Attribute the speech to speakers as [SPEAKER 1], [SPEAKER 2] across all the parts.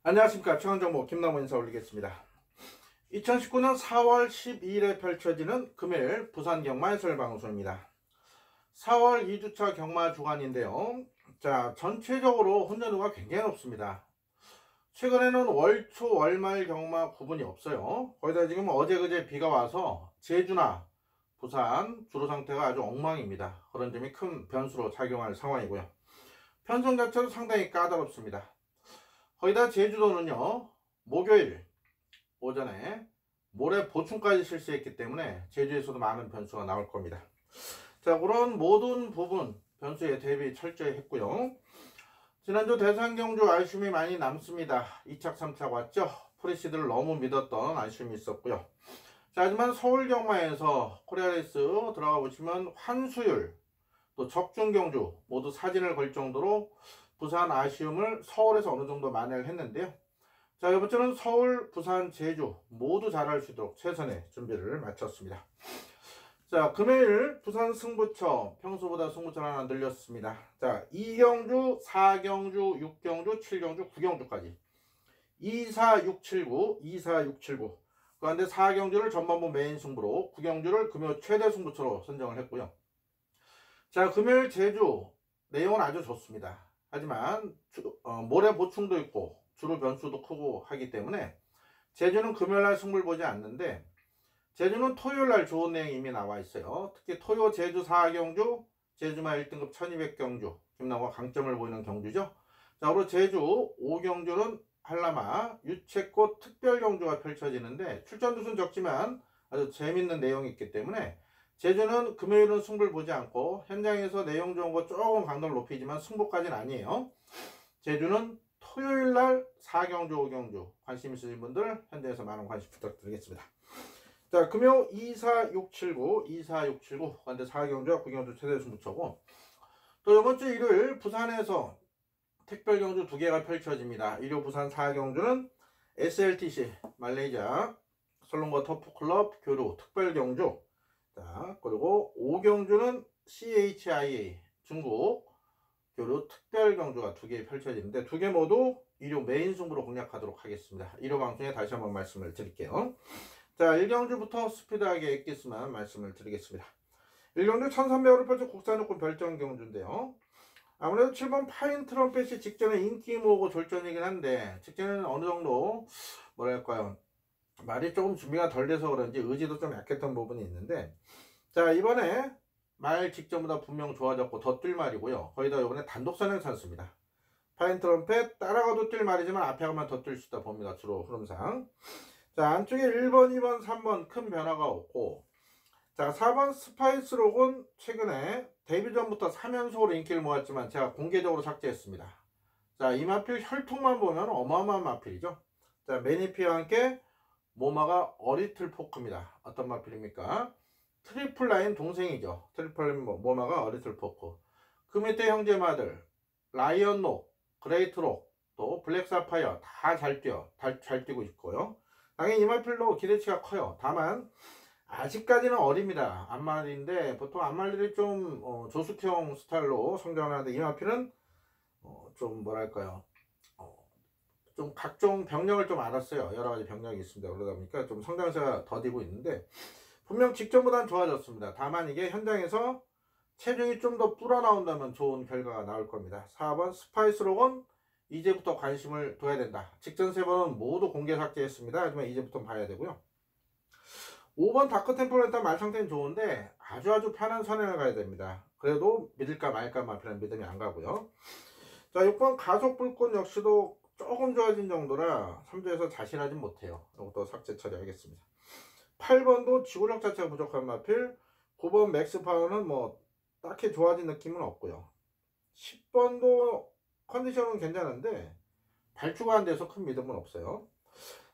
[SPEAKER 1] 안녕하십니까. 최강정보 김남호 인사 올리겠습니다. 2019년 4월 12일에 펼쳐지는 금일 부산 경마 해설 방송입니다. 4월 2주차 경마 주간인데요. 자, 전체적으로 혼전도가 굉장히 높습니다. 최근에는 월초 월말 경마 구분이 없어요. 거기다 지금 어제 그제 비가 와서 제주나 부산 주로 상태가 아주 엉망입니다. 그런 점이 큰 변수로 작용할 상황이고요. 편성 자체도 상당히 까다롭습니다. 거기다 제주도는요, 목요일 오전에 모레 보충까지 실시했기 때문에 제주에서도 많은 변수가 나올 겁니다. 자, 그런 모든 부분 변수에 대비 철저히 했고요. 지난주 대상경주 아쉬움이 많이 남습니다. 2착 3착 왔죠. 프리시드를 너무 믿었던 아쉬움이 있었고요. 자, 하지만 서울경마에서 코리아레이스 들어가 보시면 환수율 또 적중경주 모두 사진을 걸 정도로 부산 아쉬움을 서울에서 어느 정도 만회를 했는데요. 자, 이번 주는 서울, 부산, 제주 모두 잘할 수 있도록 최선의 준비를 마쳤습니다. 자, 금요일 부산 승부처 평소보다 승부처를 하나 늘렸습니다. 자, 2경주, 4경주, 6경주, 7경주, 9경주까지 24679, 24679 그런데 4경주를 전반부 메인 승부로 9경주를 금요 최대 승부처로 선정을 했고요. 자, 금요일 제주 내용은 아주 좋습니다. 하지만 모레 보충도 있고 주로 변수도 크고 하기 때문에 제주는 금요일날 승부를 보지 않는데 제주는 토요일날 좋은 내용이 이미 나와 있어요. 특히 토요 제주 4경주 제주마 1등급 1200경주 김남호가 강점을 보이는 경주죠. 자, 그리고 제주 5경주는 한라마 유채꽃 특별경주가 펼쳐지는데 출전 두수는 적지만 아주 재밌는 내용이 있기 때문에 제주는 금요일은 승부를 보지 않고 현장에서 내용 좋은 거 조금 강도를 높이지만 승부까지는 아니에요. 제주는 토요일날 4경주 5경주 관심 있으신 분들 현장에서 많은 관심 부탁드리겠습니다. 자, 금요 24679 24679 그런데 4경주와 9경주 최대 승부처고 또 이번주 일요일 부산에서 특별경주 2개가 펼쳐집니다. 일요 부산 4경주는 SLTC 말레이시아 솔롱과 터프클럽 교류 특별경주, 자, 그리고 5경주는 CHIA 중국 교류 특별경주가 2개 펼쳐지는데 2개 모두 일요 메인 승부로 공략하도록 하겠습니다. 일요 방송에 다시 한번 말씀을 드릴게요. 자, 1경주부터 스피드하게 엑기스만 말씀을 드리겠습니다. 1경주 1300으로 펼쳐 국산요건 별정경주인데요. 아무래도 7번 파인 트럼펫이 직전에 인기 모으고 졸전이긴 한데 직전에는 어느 정도 뭐랄까요, 말이 조금 준비가 덜 돼서 그런지 의지도 좀 약했던 부분이 있는데, 자, 이번에 말 직전보다 분명 좋아졌고 더 뛸 말이고요. 거의 다 이번에 단독선행 찬스입니다. 파인 트럼펫 따라가도 뛸 말이지만 앞에 가면 더 뛸 수 있다 봅니다. 주로 흐름상. 자, 안쪽에 1번 2번 3번 큰 변화가 없고, 자, 4번 스파이스록은 최근에 데뷔 전부터 3연속으로 인기를 모았지만 제가 공개적으로 삭제했습니다. 자, 이 마필 혈통만 보면 어마어마한 마필이죠. 자, 매니피와 함께 모마가 어리틀 포크입니다. 어떤 마필입니까? 트리플 라인 동생이죠. 트리플 라인 모마가 어리틀 포크. 그 밑에 형제마들 라이언록, 그레이트록, 또 블랙 사파이어 다 잘 뛰고 있고요. 당연히 이 마필도 기대치가 커요. 다만 아직까지는 어립니다. 암말인데 보통 암말들이 좀 조숙형 스타일로 성장을 하는데 이 마필은 좀 뭐랄까요, 좀 각종 병력을 좀 알았어요. 여러가지 병력이 있습니다. 그러다 보니까 좀 성장세가 더디고 있는데 분명 직전보다는 좋아졌습니다. 다만 이게 현장에서 체중이 좀 더 불어나온다면 좋은 결과가 나올 겁니다. 4번 스파이스록은 이제부터 관심을 둬야 된다. 직전 3번은 모두 공개 삭제했습니다. 하지만 이제부터 봐야 되고요. 5번 다크템플러 일단 말 상태는 좋은데 아주 편한 선행을 가야 됩니다. 그래도 믿을까 말까 마필은 믿음이 안 가고요. 자, 6번 가속불꽃 역시도 조금 좋아진 정도라 3조에서 자신하진 못해요. 이것도 삭제 처리하겠습니다. 8번도 지구력 자체가 부족한 마필. 9번 맥스파워는 뭐 딱히 좋아진 느낌은 없고요. 10번도 컨디션은 괜찮은데 발주가 안 돼서 큰 믿음은 없어요.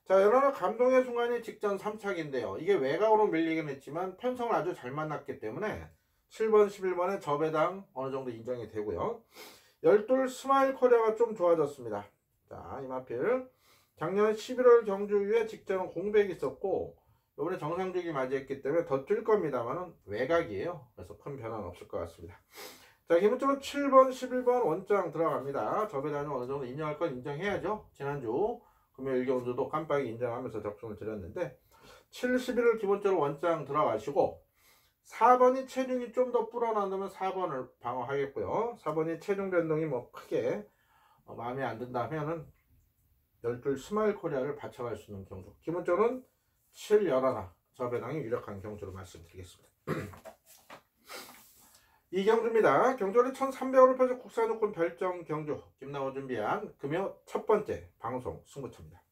[SPEAKER 1] 자, 여러분 감동의 순간이 직전 3착인데요. 이게 외곽으로 밀리긴 했지만 편성을 아주 잘 만났기 때문에 7번, 11번에 저배당 어느 정도 인정이 되고요. 열둘 스마일 코리아가 좀 좋아졌습니다. 자, 이마필 작년 11월 경주 이후에 직전은 공백이 있었고 이번에 정상주기 맞이했기 때문에 더 뛸 겁니다만은 외곽이에요. 그래서 큰 변화는 없을 것 같습니다. 자, 기본적으로 7번, 11번 원장 들어갑니다. 저배당은 어느 정도 인정할 건 인정해야죠. 지난주 금요일 경주도 깜빡이 인정하면서 적중을 드렸는데 7, 11을 기본적으로 원장 들어가시고 4번이 체중이 좀 더 불어난다면 4번을 방어하겠고요. 4번이 체중 변동이 뭐 크게 마음에 안 든다 하면은 12 스마일 코리아를 받쳐갈 수 있는 경주. 기본적으로는 7, 11 저배당이 유력한 경주로 말씀드리겠습니다. 이 경주입니다. 경주를 1300으로 펴서 국산요건 별정 경주 김나호 준비한 금요 첫 번째 방송 승부처입니다.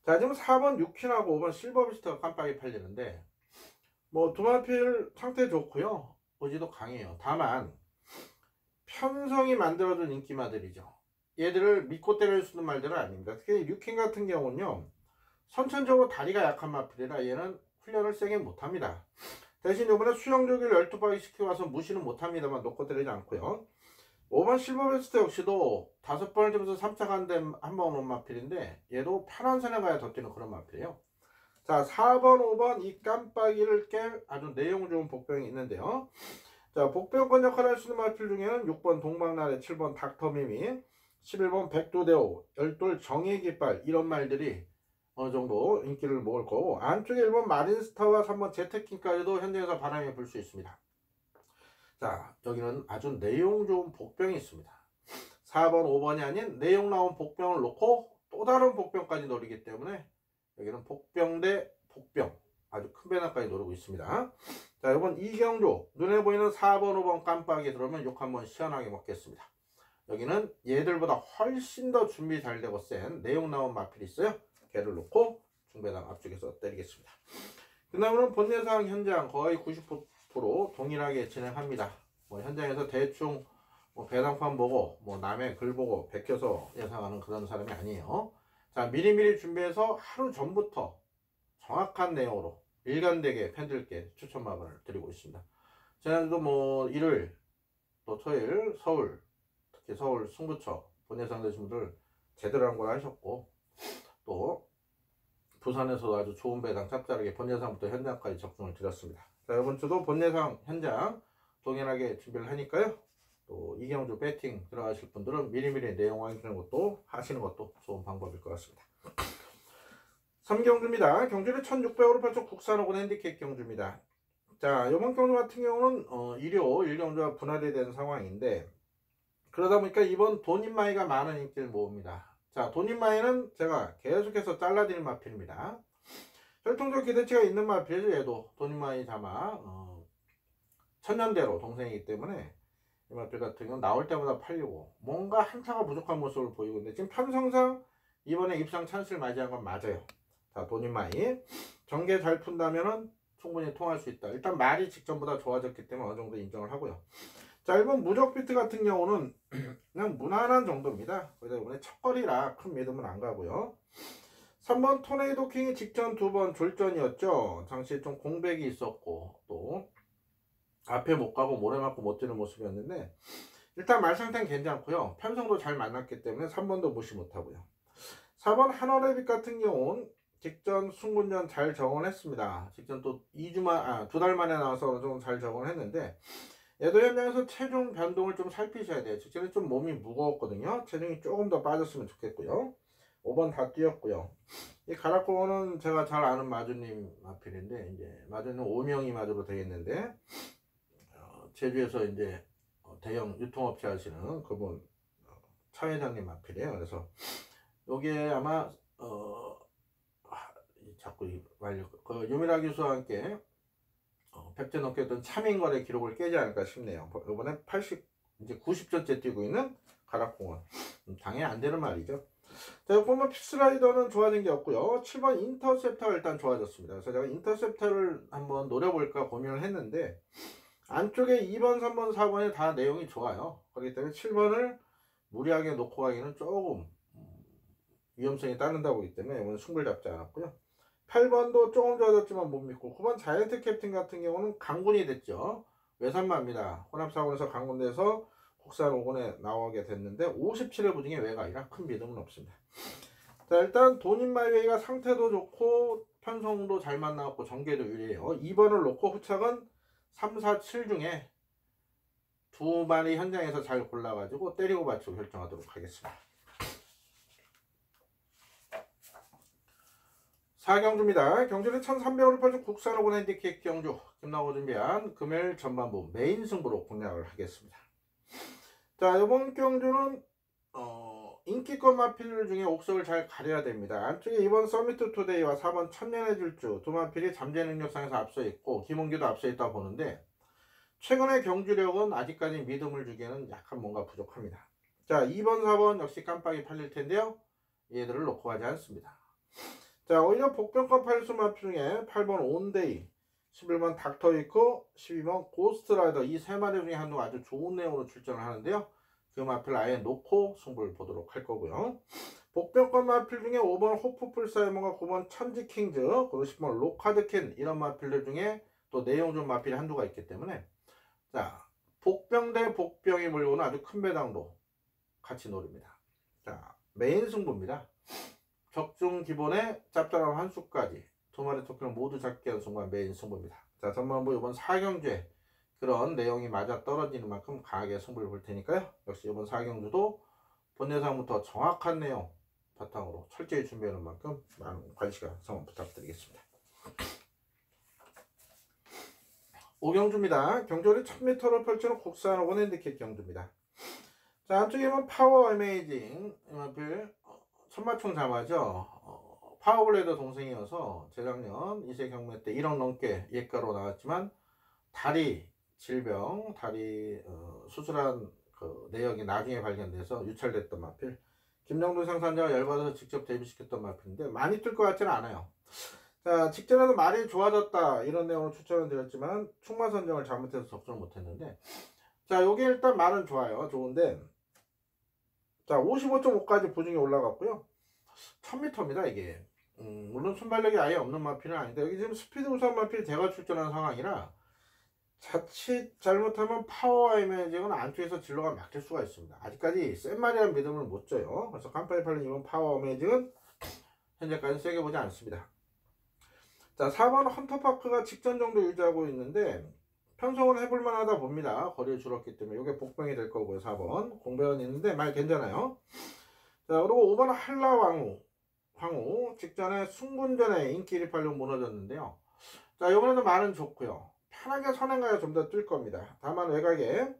[SPEAKER 1] 자, 지금 4번 6퀸하고 5번 실버비스트가 깜빡이 팔리는데 뭐 두마필 상태 좋고요. 의지도 강해요. 다만 편성이 만들어준 인기마들이죠. 얘들을 믿고 때릴 수 있는 말들은 아닙니다. 특히 6퀸 같은 경우는요. 선천적으로 다리가 약한 마필이라 얘는 훈련을 세게 못합니다. 대신 이번에 수영조기를 12바퀴 시키고 와서 무시는 못합니다만 놓고 때리지 않고요. 5번 실버베스트 역시도 5번을 뛰면서 3차 간데 한번 온 마필인데 얘도 편한 선에 가야 더 뛰는 그런 마필이에요. 자, 4번, 5번 이 깜빡이를 깰 아주 내용 좋은 복병이 있는데요. 자, 복병권 역할을 할 수 있는 마필 중에는 6번 동방나래, 7번 닥터미미, 11번 백두대오, 12 정의깃발 이런 말들이 어느 정도 인기를 모을 거고 안쪽에 1번 마린스타와 3번 제트킹까지도 현장에서 바람이 불 수 있습니다. 자, 여기는 아주 내용 좋은 복병이 있습니다. 4번, 5번이 아닌 내용 나온 복병을 놓고 또 다른 복병까지 노리기 때문에 여기는 복병 대 복병 아주 큰 배낭까지 노리고 있습니다. 자, 이번 이경주 눈에 보이는 4번, 5번 깜빡이 들어오면 욕 한번 시원하게 먹겠습니다. 여기는 얘들보다 훨씬 더 준비 잘 되고 센 내용 나온 마필이 있어요. 걔를 놓고 중배당 앞쪽에서 때리겠습니다. 그 다음은 본예상 현장 거의 90% 동일하게 진행합니다. 뭐 현장에서 대충 뭐 배당판 보고 뭐 남의 글 보고 베껴서 예상하는 그런 사람이 아니에요. 자, 미리미리 준비해서 하루 전부터 정확한 내용으로 일관되게 팬들께 추천 마감을 드리고 있습니다. 지난주도 뭐 일요일 또 토요일 서울 특히 서울 승부처 본예상 되신 분들 제대로 한 걸 하셨고 또 부산에서도 아주 좋은 배당 짭짤하게 본예상부터 현장까지 적중을 드렸습니다. 자, 이번 주도 본예상 현장 동일하게 준비를 하니까요. 또 이경주 배팅 들어가실 분들은 미리미리 내용 확인하는 것도 하시는 것도 좋은 방법일 것 같습니다. 3경주입니다. 경주를 1600으로 펼쳐 국산호건 핸디캡 경주입니다. 자, 이번 경주 같은 경우는 일요 1경주와 분할이 된 상황인데 그러다 보니까 이번 돈인마이가 많은 인기를 모읍니다. 자, 돈인마이는 제가 계속해서 잘라드린 마필입니다. 혈통적 기대치가 있는 마필이죠. 얘도 돈인마이 자마 천년대로 동생이기 때문에 이 마필 같은 경우는 나올 때마다 팔리고 뭔가 한타가 부족한 모습을 보이고 있는데 지금 편성상 이번에 입상 찬스를 맞이한 건 맞아요. 자, 돈인마이 전개 잘 푼다면은 충분히 통할 수 있다. 일단 말이 직전보다 좋아졌기 때문에 어느 정도 인정을 하고요. 자, 이번 무적비트 같은 경우는 그냥 무난한 정도입니다. 그래서 이번에 첫거리라 큰 믿음은 안 가고요. 3번 토네이도 킹이 직전 2번 졸전이었죠. 당시에 좀 공백이 있었고 또 앞에 못 가고 모래 맞고 못 뛰는 모습이었는데 일단 말 상태는 괜찮고요. 편성도 잘 만났기 때문에 3번도 무시 못하고요. 4번 한어레빗 같은 경우는 직전 순군전 잘 적응했습니다. 직전 또 2달 만에 나와서 어느 정도 잘 적응했는데 얘도 현장에서 체중 변동을 좀 살피셔야 돼요. 직전에 좀 몸이 무거웠거든요. 체중이 조금 더 빠졌으면 좋겠고요. 5번 다 뛰었고요. 이 가락공원은 제가 잘 아는 마주님 마필인데 이제 마주는 5명이 마주로 되겠는데 제주에서 이제 대형 유통업체 하시는 그분 차 회장님 마필이에요. 그래서 요게 아마 자꾸 그 유미라 교수와 함께 100점 넘게 했던 차민거래 기록을 깨지 않을까 싶네요. 이번에 이제 90점째 뛰고 있는 가락공원. 당연히 안 되는 말이죠. 자, 이번 피스라이더는 좋아진 게 없고요. 7번 인터셉터가 일단 좋아졌습니다. 그래서 제가 인터셉터를 한번 노려볼까 고민을 했는데 안쪽에 2번, 3번, 4번에 다 내용이 좋아요. 그렇기 때문에 7번을 무리하게 놓고 가기는 조금 위험성이 따른다고 보기 때문에 오늘 승부를 잡지 않았고요. 8번도 조금 좋아졌지만 못 믿고 9번 자이언트 캡틴 같은 경우는 강군이 됐죠. 외산마입니다. 혼합사고에서 강군돼서 국산 5군에 나오게 됐는데 57회 부중에 외곽이라 큰 믿음은 없습니다. 자, 일단 돈인마이웨이가 상태도 좋고 편성도 잘 만나갖고 전개도 유리해요. 2번을 놓고 후착은 3, 4, 7 중에 두 마리 현장에서 잘 골라가지고 때리고 맞추고 결정하도록 하겠습니다. 4경주입니다. 경주는 1300원을 펼친 국산 5군 핸디캡 경주 김나고 준비한 금요일 전반부 메인 승부로 공략을 하겠습니다. 자, 이번 경주는 인기권 마필 중에 옥석을 잘 가려야 됩니다. 안쪽에 2번 서미트 투데이와 4번 천년의 질주 두 마필이 잠재 능력상에서 앞서 있고 김은규도 앞서 있다 보는데 최근의 경주력은 아직까지 믿음을 주기에는 약간 뭔가 부족합니다. 자, 2번 4번 역시 깜빡이 팔릴 텐데요. 얘들을 놓고 가지 않습니다. 자, 오히려 복병권 팔수 마필 중에 8번 온데이 11번 닥터위크 12번 고스트라이더 이 세 마리 중에 한두가 아주 좋은 내용으로 출전을 하는데요. 그 마필 아예 놓고 승부를 보도록 할 거고요. 복병권 마필 중에 5번 호프풀 사이먼과 9번 천지킹즈 그리고 10번 로카드캔 이런 마필들 중에 또 내용 좀 마필이 한두가 있기 때문에 자, 복병 대 복병이 몰려오는 아주 큰 배당도 같이 노립니다. 자, 메인 승부입니다. 적중 기본에 짭짤한 한 수까지 두 마리 토끼를 모두 잡게 하는 순간 메인 승부입니다. 자, 전반부 이번 4경주에 그런 내용이 맞아 떨어지는 만큼 강하게 승부를 볼 테니까요. 역시 이번 4경주도 본예상부터 정확한 내용 바탕으로 철저히 준비하는 만큼 많은 관심과 성원 부탁드리겠습니다. 5경주입니다. 경주를 1000m를 펼치는 국산 5군 핸디캡 경주입니다. 자, 안쪽에 보면 파워 어메이징 이마필 천마총 자마죠. 파워블레이더 동생이어서 재작년 이세 경매 때 1억 넘게 예가로 나왔지만 다리 질병, 다리 수술한 그 내역이 나중에 발견돼서 유찰됐던 마필. 김정도 생산자가 열받아서 직접 데뷔시켰던 마필인데 많이 뜰 것 같지는 않아요. 자, 직전에도 말이 좋아졌다 이런 내용을 추천을 드렸지만 충마 선정을 잘못해서 접근을 못했는데 자, 요게 일단 말은 좋아요. 좋은데 자, 55.5까지 보증이 올라갔고요. 1000m입니다 이게. 물론 순발력이 아예 없는 마필은 아닌데 여기 지금 스피드 우선 마필이 대가 출전한 상황이라 자칫 잘못하면 파워 이미징은 안쪽에서 진로가 막힐 수가 있습니다. 아직까지 센 말이라는 믿음을 못 줘요. 그래서 깜빡이 팔린 이번 파워 이미징은 현재까지 세게 보지 않습니다. 자, 4번 헌터파크가 직전 정도 유지하고 있는데 편성을 해볼만 하다 봅니다. 거리를 줄었기 때문에 이게 복병이 될 거고요. 4번 공배원이 있는데 말 괜찮아요. 자, 그리고 5번 한라왕우 황우 직전에 승군전에 인기를 팔려 무너졌는데요. 자, 이번에도 말은 좋고요. 편하게 선행가야 좀 더 뜰 겁니다. 다만 외곽에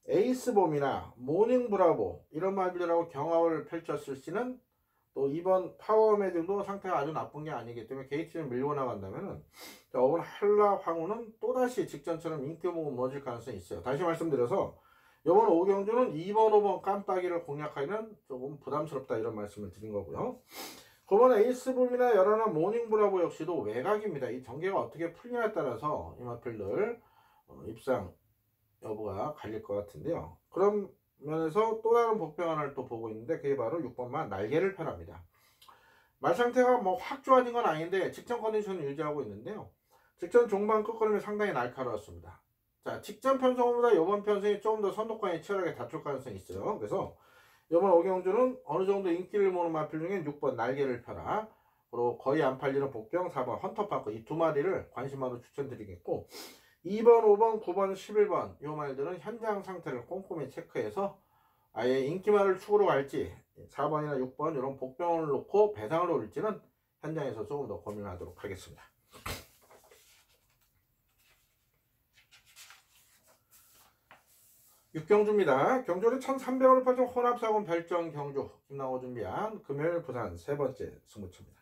[SPEAKER 1] 에이스봄이나 모닝브라보 이런 말들하고 경합을 펼쳤을 시는 또 이번 파워매직도 상태가 아주 나쁜 게 아니기 때문에 게이트를 밀고 나간다면은 이번 한라 황우는 또다시 직전처럼 인기 보고 무너질 가능성이 있어요. 다시 말씀드려서 이번 5경주는 2번 5번 깜빡이를 공략하기는 조금 부담스럽다 이런 말씀을 드린 거고요. 9번 에이스붐이나 열하나 모닝브라보 역시도 외곽입니다. 이 전개가 어떻게 풀리냐에 따라서 이 마필들 입상 여부가 갈릴 것 같은데요. 그런 면에서 또 다른 복병 하나를 또 보고 있는데 그게 바로 6번만 날개를 펴랍니다. 말 상태가 뭐 확 좋아진 건 아닌데 직전 컨디션을 유지하고 있는데요. 직전 종반 끝걸음이 상당히 날카로웠습니다. 자, 직전 편성보다 이번 편성이 조금 더 선두권이 치열하게 다툴 가능성이 있어요. 그래서 이번 5경주는 어느 정도 인기를 모는 마필 중에 6번 날개를 펴라. 그리고 거의 안 팔리는 복병 4번 헌터파크 이 두 마리를 관심마로 추천드리겠고 2번, 5번, 9번, 11번 이 말들은 현장 상태를 꼼꼼히 체크해서 아예 인기말을 축으로 갈지 4번이나 6번 이런 복병을 놓고 배당을 노릴지는 현장에서 조금 더 고민하도록 하겠습니다. 육경주입니다. 경주를 1300원을 펼친 혼합사군 별정 경주 김나고 준비한 금요일 부산 세 번째 승부처입니다.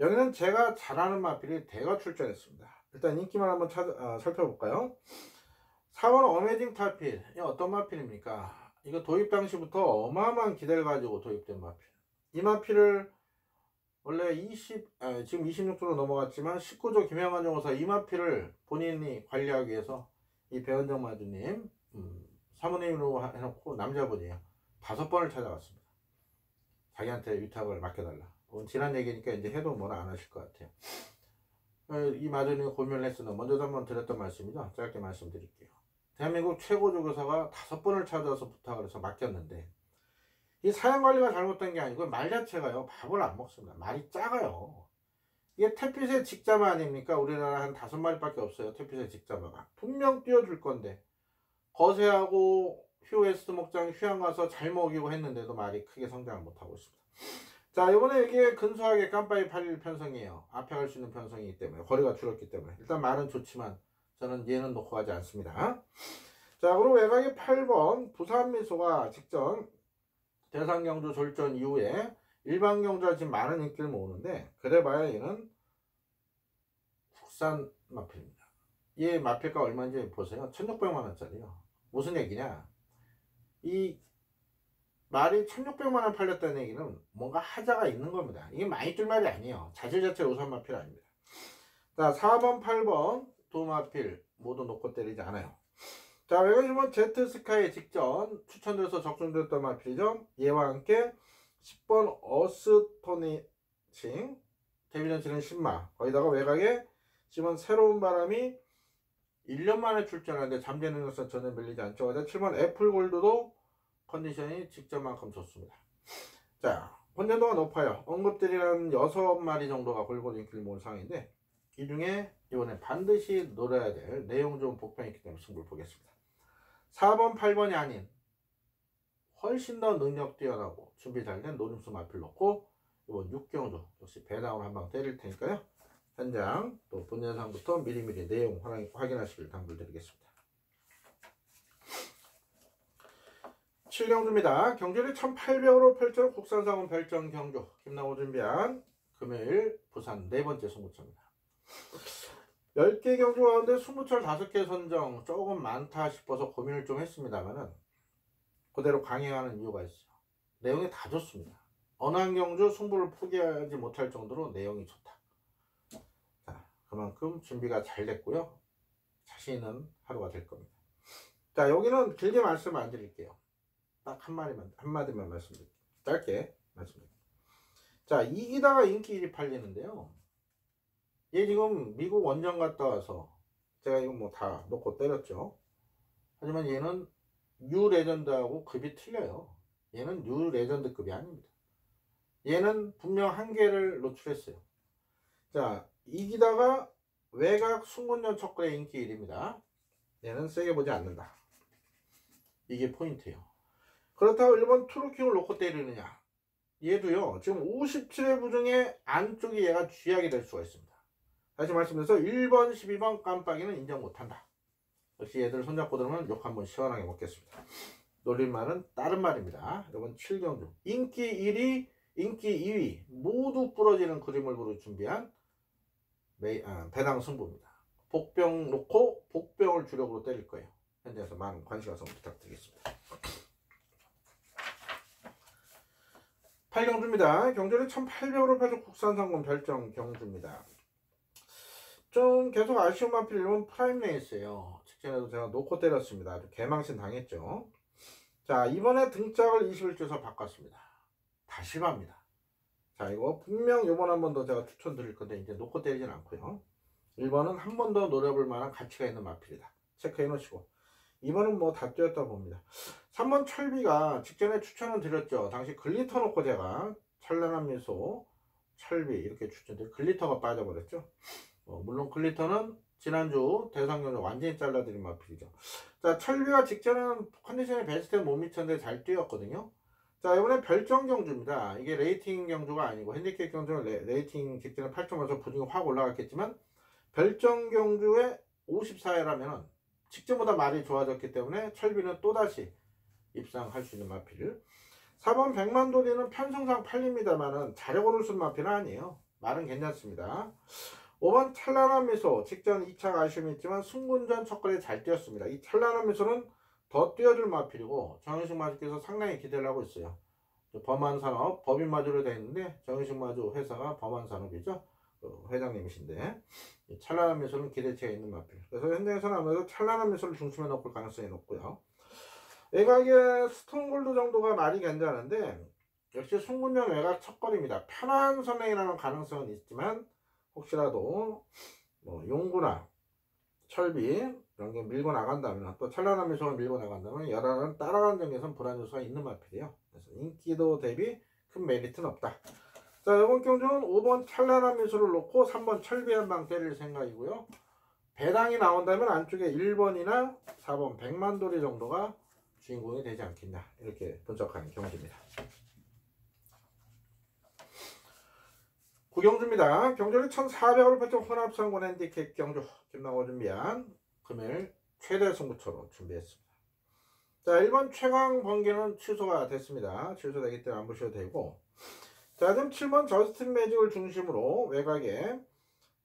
[SPEAKER 1] 여기는 제가 잘 아는 마필이 대거 출전했습니다. 일단 인기만 한번 살펴볼까요? 4번 어메이징 타필 이 어떤 마필입니까? 이거 도입 당시부터 어마어마한 기대를 가지고 도입된 마필. 이 마필을 원래 지금 26조로 넘어갔지만 19조 김영환 용어사 이 마필을 본인이 관리하기 위해서 이 배원정 마주님 사모님으로 해놓고 남자분이에요. 5번을 찾아갔습니다. 자기한테 위탁을 맡겨달라. 지난 얘기니까 이제 해도 뭐라 안 하실 것 같아요. 이 마저님이 고민을 했으나 먼저도 한번 드렸던 말씀이죠. 짧게 말씀드릴게요. 대한민국 최고 조교사가 5번을 찾아서 부탁을 해서 맡겼는데 이 사양 관리가 잘못된 게 아니고 말 자체가요 밥을 안 먹습니다. 말이 작아요. 이게 태핏의 직자마 아닙니까? 우리나라 한 5마리밖에 없어요. 태핏의 직자마가 분명 띄워줄 건데 거세하고 휴웨스트 목장 휴양 가서 잘 먹이고 했는데도 말이 크게 성장을 못하고 있습니다. 자, 이번에 이게 근소하게 깜빡이 팔릴 편성이에요. 앞에 갈 수 있는 편성이기 때문에 거리가 줄었기 때문에 일단 말은 좋지만 저는 얘는 놓고 가지 않습니다. 자, 그리고 외곽의 8번 부산미소가 직전 대상경주 졸전 이후에 일반 경주가 지금 많은 인기를 모으는데 그래봐야 얘는 국산 마필입니다. 얘 마필가 얼마인지 보세요. 1600만원짜리요. 무슨 얘기냐, 이 말이 1600만원 팔렸다는 얘기는 뭔가 하자가 있는 겁니다. 이게 많이 뜰 말이 아니에요. 자질 자체가 우선 마필 아닙니다. 자, 4번 8번 두 마필 모두 놓고 때리지 않아요. 자, 외곽 1번 제트스카이 직전 추천돼서 적중됐던 마필이죠. 얘와 함께 10번 어스토니칭 데뷔전치는 10마, 거기다가 외곽에 10번 새로운 바람이 1년 만에 출전하는데 잠재는 것은 전혀 밀리지 않죠. 7번 애플골드도 컨디션이 직전만큼 좋습니다. 자, 혼전도가 높아요. 언급들이란 6마리 정도가 골고루 인기를 모은 상황인데 이 중에 이번에 반드시 노려야 될 내용 좋은 복병이 있기 때문에 승부를 보겠습니다. 4번 8번이 아닌 훨씬 더 능력 뛰어나고 준비 잘 된 노림수 마필 놓고 이번 6경주 역시 배당으로 한방 때릴 테니까요. 현장 또 본연상부터 미리미리 내용 확인하시길 당부드리겠습니다. 7경주입니다. 경주를 1800으로 펼쳐 국산상은 별정 경주 김나호 준비한 금요일 부산 4번째 승부처입니다. 10개 경주 가운데 20철 5개 선정 조금 많다 싶어서 고민을 좀 했습니다만은 그대로 강행하는 이유가 있어요. 내용이 다 좋습니다. 어느 한 경주 승부를 포기하지 못할 정도로 내용이 좋다. 자, 그만큼 준비가 잘 됐고요. 자신 있는 하루가 될 겁니다. 자, 여기는 길게 말씀을 안 드릴게요. 딱 한마디만 말씀드릴게요. 짧게 말씀드릴게요. 자, 이기다가 인기 1위 팔리는데요. 얘 지금 미국 원정 갔다 와서 제가 이거 뭐 다 놓고 때렸죠. 하지만 얘는 뉴 레전드하고 급이 틀려요. 얘는 뉴 레전드급이 아닙니다. 얘는 분명 한계를 노출했어요. 자, 이기다가 외곽 순군전 척거의 인기 1위입니다. 얘는 세게 보지 않는다. 이게 포인트예요. 그렇다고 1번 트루킹을 놓고 때리느냐, 얘도요 지금 57회부 중에 안쪽이 얘가 쥐약이 될 수가 있습니다. 다시 말씀드려서 1번 12번 깜빡이는 인정 못한다. 역시 얘들 손잡고 들으면 욕 한번 시원하게 먹겠습니다. 놀림말은 다른 말입니다. 이번 7경주 인기 1위 인기 2위 모두 부러지는 그림을 그려 준비한 배당 승부입니다. 복병 놓고 복병을 주력으로 때릴 거예요. 현장에서 많은 관심 가서 부탁드리겠습니다. 8경주입니다. 경주를 1800으로 펴서 국산상금 별정 경주입니다. 좀 계속 아쉬운 마필 1번 프라임 레이스예요. 직전에도 제가 놓고 때렸습니다. 아주 개망신 당했죠. 자, 이번에 등짝을 21주에서 바꿨습니다. 다시 갑니다. 자, 이거 분명 요번 한 번 더 제가 추천드릴 건데 이제 놓고 때리진 않고요. 1번은 한 번 더 노려볼 만한 가치가 있는 마필이다. 체크해 놓으시고 2번은 뭐 다 뛰었다 봅니다. 3번 철비가 직전에 추천을 드렸죠. 당시 글리터 놓고 제가 찬란한 미소 철비 이렇게 추천드렸죠. 글리터가 빠져버렸죠. 물론 글리터는 지난주 대상경주 완전히 잘라드린 마필이죠. 자, 철비가 직전에는 컨디션이 베스트에 못 미쳤는데 잘 뛰었거든요. 자, 이번에 별정 경주입니다. 이게 레이팅 경주가 아니고 핸디캡 경주는 레이팅 직전에 8.5에서 부중이 확 올라갔겠지만 별정 경주에 54회라면 직전보다 말이 좋아졌기 때문에 철비는 또다시 입상할 수 있는 마필. 4번 백만도리는 편성상 팔립니다만은 자력으로 쓴 마필은 아니에요. 말은 괜찮습니다. 5번 찬란한 미소 직전 2차 아쉬움이 있지만 승군전 첫거리에 잘 뛰었습니다. 이 찬란한 미소는 더 뛰어줄 마필이고 정현식 마주께서 상당히 기대를 하고 있어요. 범한산업 법인 마주로 되어 있는데 정현식 마주 회사가 범한산업이죠. 회장님이신데 찬란한 미소는 기대치가 있는 마필. 그래서 현장에서는 아무래도 찬란한 미소를 중심에 놓을 가능성이 높고요. 외곽에 스톤골드 정도가 말이 괜찮은데 역시 순군형 외곽 첫걸입니다. 편한 선행이라는 가능성은 있지만 혹시라도 뭐 용구나 철비 이런 게 밀고 나간다면, 또 찬란한 미소가 밀고 나간다면 열화는 따라가는 점에서는 불안 요소가 있는 마필이에요. 그래서 인기도 대비 큰 메리트는 없다. 자, 이번 경주는 5번 찬란한 미소를 놓고 3번 철비 한 방 때릴 생각이고요. 배당이 나온다면 안쪽에 1번이나 4번 백만돌이 정도가 주인공이 되지 않겠냐, 이렇게 분석하는 경주입니다. 구경주입니다. 경주를 1400으로 펼쳐 혼합상권 핸디캡 경주 김나고 준비한 금일 최대 승부처로 준비했습니다. 자, 1번 최강 번개는 취소가 됐습니다. 취소되기 때문에 안 보셔도 되고, 자, 지금 7번 저스틴 매직을 중심으로 외곽에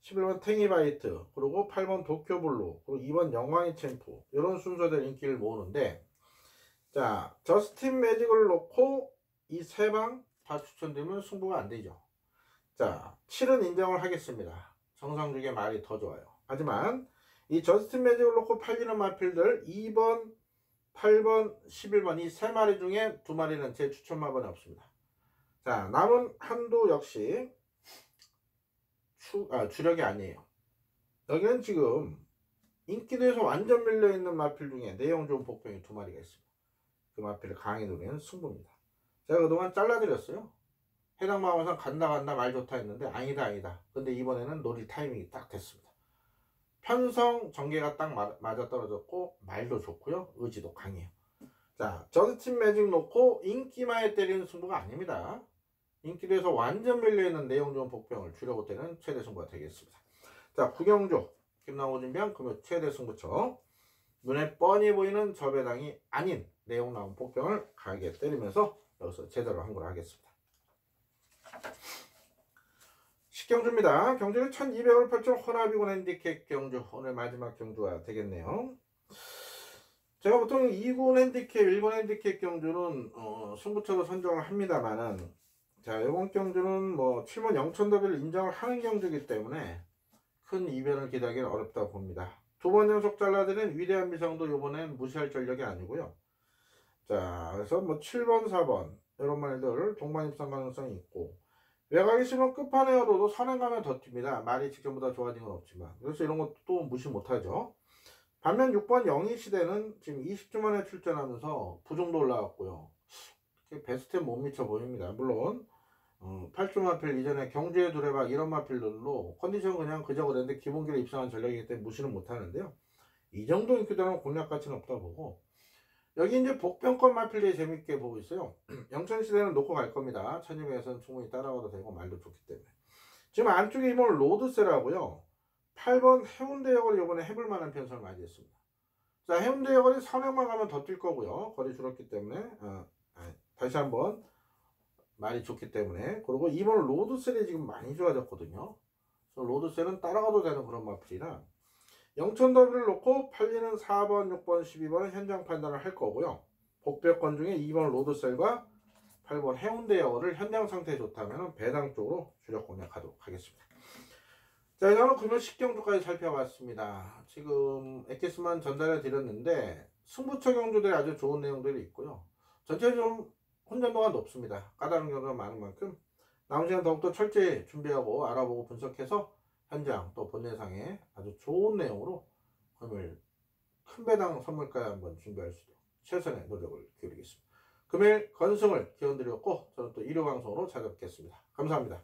[SPEAKER 1] 11번 탱이바이트, 그리고 8번 도쿄블루, 그리고 2번 영광의 챔프, 이런 순서대로 인기를 모으는데, 자, 저스틴 매직을 놓고 이 세 방 다 추천드리면 승부가 안 되죠. 자, 7은 인정을 하겠습니다. 정상주의 말이 더 좋아요. 하지만 이 저스틴 매직을 놓고 팔리는 마필들 2번, 8번, 11번 이 세 마리 중에 두 마리는 제 추천 마번에 없습니다. 자, 남은 한두 역시 주력이 아니에요. 여기는 지금 인기도에서 완전 밀려있는 마필 중에 내용 좋은 복병이 두 마리가 있습니다. 그 마필을 강하게 노리는 승부입니다. 제가 그동안 잘라드렸어요. 해당 마음에서 간다 말 좋다 했는데 아니다. 근데 이번에는 놀이 타이밍이 딱 됐습니다. 편성 전개가 딱 맞아 떨어졌고 말도 좋고요, 의지도 강해요. 자, 저스틴 매직 놓고 인기마에 때리는 승부가 아닙니다. 인기도에서 완전 밀려있는 내용 좋은 복병을 주려고 때는 최대 승부가 되겠습니다. 자, 구경주 김나고 준비한 금요 최대 승부처, 눈에 뻔히 보이는 저배당이 아닌 내용 나온 복병을 강하게 때리면서 여기서 제대로 한 걸 하겠습니다. 식경주입니다. 경주는 1200을 펼쳐 혼합이군 핸디캡 경주, 오늘 마지막 경주가 되겠네요. 제가 보통 2군 핸디캡, 1군 핸디캡 경주는 승부처로 선정을 합니다만은, 자, 이번 경주는 뭐 7번 영천더비를 인정을 하는 경주이기 때문에 큰 이변을 기대하기는 어렵다고 봅니다. 두 번 연속 잘라드린 위대한 미성도 이번엔 무시할 전력이 아니고요. 자, 그래서 뭐 7번, 4번 이런 말들 동반 입상 가능성이 있고, 외곽이 심은 끝판에어로도 선행 가면 더 튑니다. 말이 직전보다 좋아진 건 없지만, 그래서 이런 것도 무시 못하죠. 반면 6번 영희 시대는 지금 20주 만에 출전하면서 부종도 올라왔고요. 베스트에 못 미쳐 보입니다. 물론 8주 마필 이전에 경주의 두레박 이런 마필들로 컨디션 그냥 그저 그랬는데 기본기로 입상한 전략이기 때문에 무시는 못하는데요. 이 정도 인기도는 공략 가치는 없다 보고, 여기 이제 복병권 마필들이 재밌게 보고 있어요. 영천시대는 놓고 갈 겁니다. 1200에서는 충분히 따라가도 되고 말도 좋기 때문에. 지금 안쪽에 이번 로드세라고요. 8번 해운대역을 이번에 해볼 만한 편성을 많이 했습니다. 자, 해운대역이 선행만 가면 더 뛸 거고요. 거리 줄었기 때문에 다시 한번 말이 좋기 때문에. 그리고 이번 로드셀이 지금 많이 좋아졌거든요. 그래서 로드셀은 따라가도 되는 그런 마필이라 영천더비를 놓고 팔리는 4번, 6번, 12번은 현장 판단을 할 거고요. 복벽권 중에 2번 로드셀과 8번 해운대역을 현장 상태에 좋다면 배당 쪽으로 주력 공략하도록 하겠습니다. 자, 이거는 금요 식경주까지 살펴봤습니다. 지금 엑기스만 전달해 드렸는데 승부처 경주들이 아주 좋은 내용들이 있고요. 전체적으로 혼전도가 높습니다. 까다로운 경우가 많은 만큼 남은 시간 더욱더 철저히 준비하고 알아보고 분석해서 현장 또 본예상에 아주 좋은 내용으로 금일 큰 배당 선물까지 한번 준비할 수 있도록 최선의 노력을 기울이겠습니다. 금일 건승을 기원드렸고 저는 또 일요방송으로 찾아뵙겠습니다. 감사합니다.